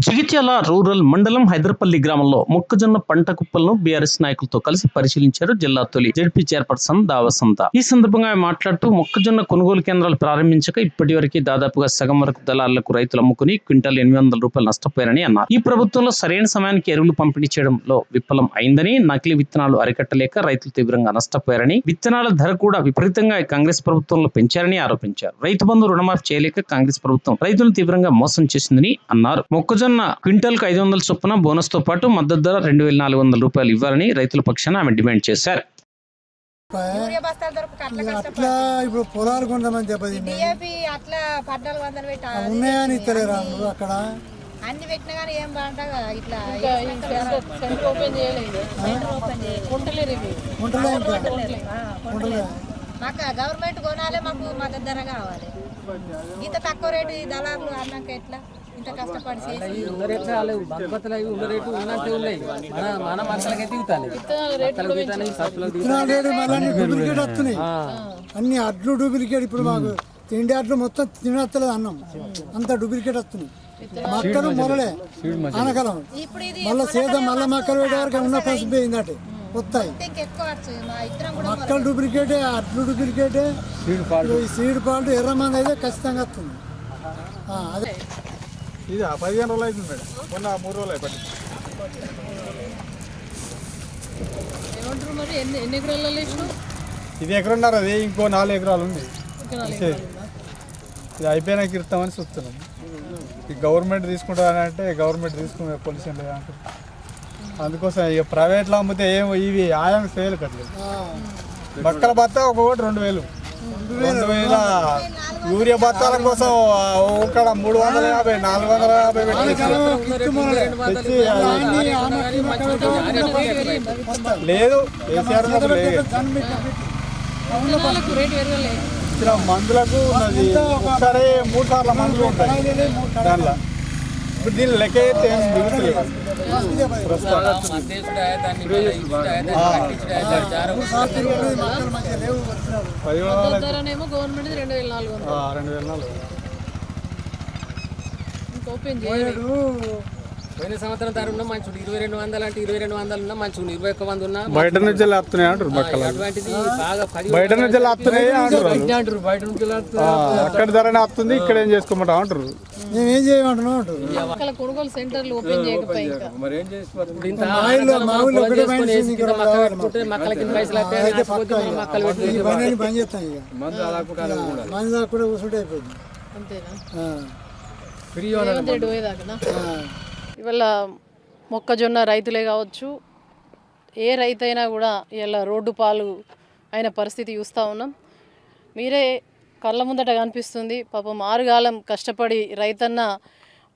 Jagtial rural మండలం హైదర్పల్లి గ్రామంలో మొక్కజొన్న పంట కుప్పలను బీఆర్ఎస్ నాయకులతో కలిసి పరిశీలించారు జిల్లా తొలి జెడ్పీ చైర్పర్సన్ దావసంత. ఈ సందర్భంగా ఆయన మాట్లాడుతూ మొక్కజొన్న కొనుగోలు కేంద్రాలు ప్రారంభించక ఇప్పటి వరకు దాదాపుగా సగం వరకు దళారులకు రైతులు అమ్ముకుని క్వింటాల్ 800 రూపాయలు నష్టపోయారని అన్నారు. ఈ ప్రభుత్వంలో సరైన సమయానికి ఎరువులు పంపిణీ చేయడంలో విఫలం అయిందని, నకిలీ విత్తనాలు అరికట్టలేక రైతులు తీవ్రంగా నష్టపోయారని, విత్తనాల ధర కూడా విపరీతంగా కాంగ్రెస్ ప్రభుత్వంలో పెంచారని ఆరోపించారు. రైతు బంధు రుణమాఫీ చేయలేక కాంగ్రెస్ ప్రభుత్వం రైతులను తీవ్రంగా మోసం చేసిందని అన్నారు. మొక్కజొన్న క్వింటాల్ కు 500 చొప్పున బోనస్ తో పాటు మద్దతు ధర 2400 రూపాయలు ఇవ్వాలని రైతుల పక్షాన ఆమె డిమాండ్ చేశారు. అట్లా ఇప్పుడు పొలాలు కొంతమంది ఉన్నాయని ఇస్తలేరా అక్కడ అన్ని పెట్టినా కానీ ఏం బాగుంటా ఇట్లా మాకు గవర్నమెంట్ కొనాలి, మాకు మద్దతు ధర కావాలి. ఇంత తక్కువ రేటు ఈ దళారులు అన్నాక ఎట్లా ఇంత కష్టపడి డూప్లికేట్ వస్తున్నాయి అన్ని అడ్లు డూప్లికేట్. ఇప్పుడు మాకు తిండి అడ్లు మొత్తం తినత్తలేదు, అన్నం అంతా డూప్లికేట్ వస్తున్నాయి. మక్కలు మొరలే ఆనకాలం మళ్ళీ సేద మళ్ళీ మక్కలు పెట్టే వరకు ఉన్న పసుపు పోయింది అటు వస్తాయి. మక్కలు డూప్లికేటే, అడ్లు డూప్లికేటే, సీడ్ పాల్ట్ ఎర్ర మంది అయితే ఖచ్చితంగా వస్తుంది. అదే ఇది 15 రోజులు అవుతుంది మేడం, మొన్న 3 రోజులు అయిపోయింది. ఇది ఎకరన్నర, అది ఇంకో 4 ఎకరాలు ఉంది. ఇది అయిపోయినాక ఇస్తామని చూస్తున్నాం. ఈ గవర్నమెంట్ తీసుకుంటారంటే గవర్నమెంట్ తీసుకునే పొల్యూషన్ లేదంటారు. అందుకోసం ఇక ప్రైవేట్లో అమ్మితే ఏమో ఇవి ఆయానికి సేలు కట్టలేదు. బక్కల బత్త ఒక్కొక్కటి 2000. యూరియా బత్తాల కోసం ఒక 350, 450 లేదు. కేసీఆర్ ఇచ్చిన మందులకు ఉన్నది ఒకసారి 3 సార్లు మందులు ఉంటాయి దానిలో. ఇప్పుడు దీని లెక్క అయితే ఏం మిగులుతలేదు. పోయిన సంవత్సరం ధర ఉన్నా మంచి 2200 అంటే 2200 ఉన్నా మంచి 21 మంది ఉన్నా బయట నుంచి వస్తున్నాయి అంటారు. అటువంటిది బాగా బయట నుంచి వస్తున్నాయి అంటారు. బయట నుంచి అక్కడ ధరనే వస్తుంది, ఇక్కడ ఏం చేసుకోమంటాం అంటారు. మేమేం చేయమంటున్నాం అంటారు. కొనుగోలు సెంటర్లు ఓపెన్ చేయకపోయింది బంద్ చేస్తాం. ఇక మంది దాకా కూడా కూర్చుంటే అయిపోయింది. ఇవాళ మొక్కజొన్న రైతులే కావచ్చు, ఏ రైతైనా కూడా ఇలా రోడ్డు పాలు అయిన పరిస్థితి చూస్తూ ఉన్నాం. మీరే కళ్ళ ముందట కనిపిస్తుంది. పాపం 6 కాలం కష్టపడి రైతన్న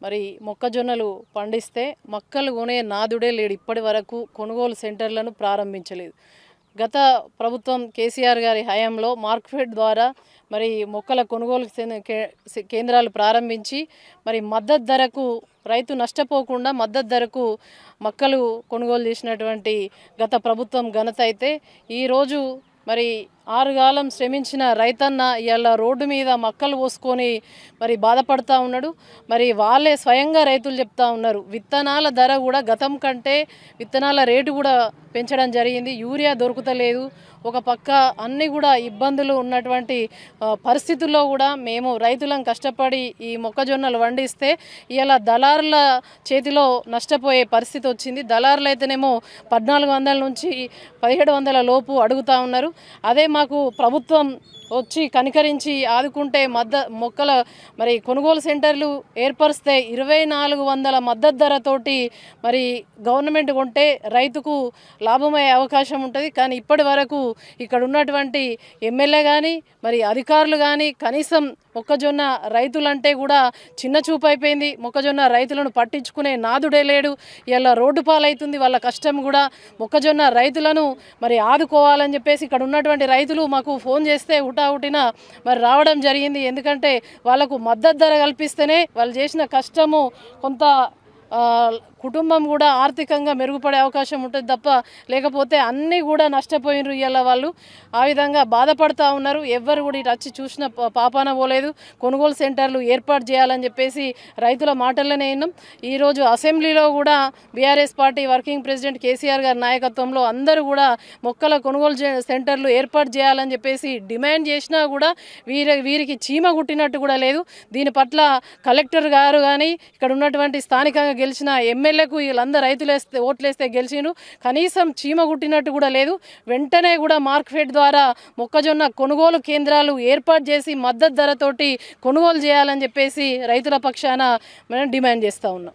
మరి మొక్కజొన్నలు పండిస్తే మొక్కలు కొనే నాదుడే లేడు. ఇప్పటి వరకు కొనుగోలు సెంటర్లను ప్రారంభించలేదు. గత ప్రభుత్వం కేసీఆర్ గారి హయాంలో మార్కెట్ ద్వారా మరి మొక్కల కొనుగోలు కేంద్రాలు ప్రారంభించి మరి మద్దతు ధరకు రైతు నష్టపోకుండా మద్దతు ధరకు మొక్కలు కొనుగోలు చేసినటువంటి గత ప్రభుత్వం ఘనత అయితే, ఈరోజు మరి 6 కాలం శ్రమించిన రైతన్న ఇలా రోడ్డు మీద మక్కలు పోసుకొని మరి బాధపడుతూ ఉన్నాడు. మరి వాళ్ళే స్వయంగా రైతులు చెప్తా ఉన్నారు, విత్తనాల ధర కూడా గతం కంటే విత్తనాల రేటు కూడా పెంచడం జరిగింది. యూరియా దొరుకుతలేదు. ఒక పక్క అన్నీ కూడా ఇబ్బందులు ఉన్నటువంటి పరిస్థితుల్లో కూడా మేము రైతులను కష్టపడి ఈ మొక్కజొన్నలు వండిస్తే ఇలా దళారుల చేతిలో నష్టపోయే పరిస్థితి వచ్చింది. దళారులు అయితేనేమో 1400 నుంచి 1700 లోపు అడుగుతూ ఉన్నారు. అదే మాకు ప్రభుత్వం వచ్చి కనికరించి ఆదుకుంటే మొక్కల మరి కొనుగోలు సెంటర్లు ఏర్పరిస్తే 2400 మద్దతు ధరతోటి మరి గవర్నమెంట్ కొంటే రైతుకు లాభమయ్యే అవకాశం ఉంటుంది. కానీ ఇప్పటి వరకు ఇక్కడ ఉన్నటువంటి ఎమ్మెల్యే కానీ మరి అధికారులు కానీ కనీసం మొక్కజొన్న రైతులంటే కూడా చిన్న చూపు అయిపోయింది. మొక్కజొన్న రైతులను పట్టించుకునే నాదుడే లేడు. ఇలా రోడ్డు పాలవుతుంది వాళ్ళ కష్టం కూడా. మొక్కజొన్న రైతులను మరి ఆదుకోవాలని చెప్పేసి ఇక్కడ ఉన్నటువంటి రైతులు మాకు ఫోన్ చేస్తే హుటాహుటిన మరి రావడం జరిగింది. ఎందుకంటే వాళ్ళకు మద్దతు ధర కల్పిస్తేనే వాళ్ళు చేసిన కష్టము కొంత కుటుంబం కూడా ఆర్థికంగా మెరుగుపడే అవకాశం ఉంటుంది తప్ప లేకపోతే అన్నీ కూడా నష్టపోయినరు ఇవాళ వాళ్ళు ఆ విధంగా బాధపడుతూ ఉన్నారు. ఎవ్వరు కూడా ఇటు వచ్చి చూసిన పాపాన పోలేదు. కొనుగోలు సెంటర్లు ఏర్పాటు చేయాలని చెప్పేసి రైతుల మాటల్లోనే విన్నాం. ఈరోజు అసెంబ్లీలో కూడా BRS party working president KCR గారి నాయకత్వంలో అందరూ కూడా మొక్కల కొనుగోలు సెంటర్లు ఏర్పాటు చేయాలని చెప్పేసి డిమాండ్ చేసినా కూడా వీరికి చీమ గుట్టినట్టు కూడా లేదు. దీని పట్ల కలెక్టర్ గారు కానీ ఇక్కడ ఉన్నటువంటి స్థానికంగా గెలిచిన ఎమ్మెల్యేకు వీళ్ళందరూ రైతులు ఓట్లేస్తే గెలిచిండ్రు, కనీసం చీమ గుట్టినట్టు కూడా లేదు. వెంటనే కూడా మార్కెట్ ద్వారా మొక్కజొన్న కొనుగోలు కేంద్రాలు ఏర్పాటు చేసి మద్దతు ధరతోటి కొనుగోలు చేయాలని చెప్పేసి రైతుల పక్షాన మేము డిమాండ్ చేస్తూ ఉన్నాం.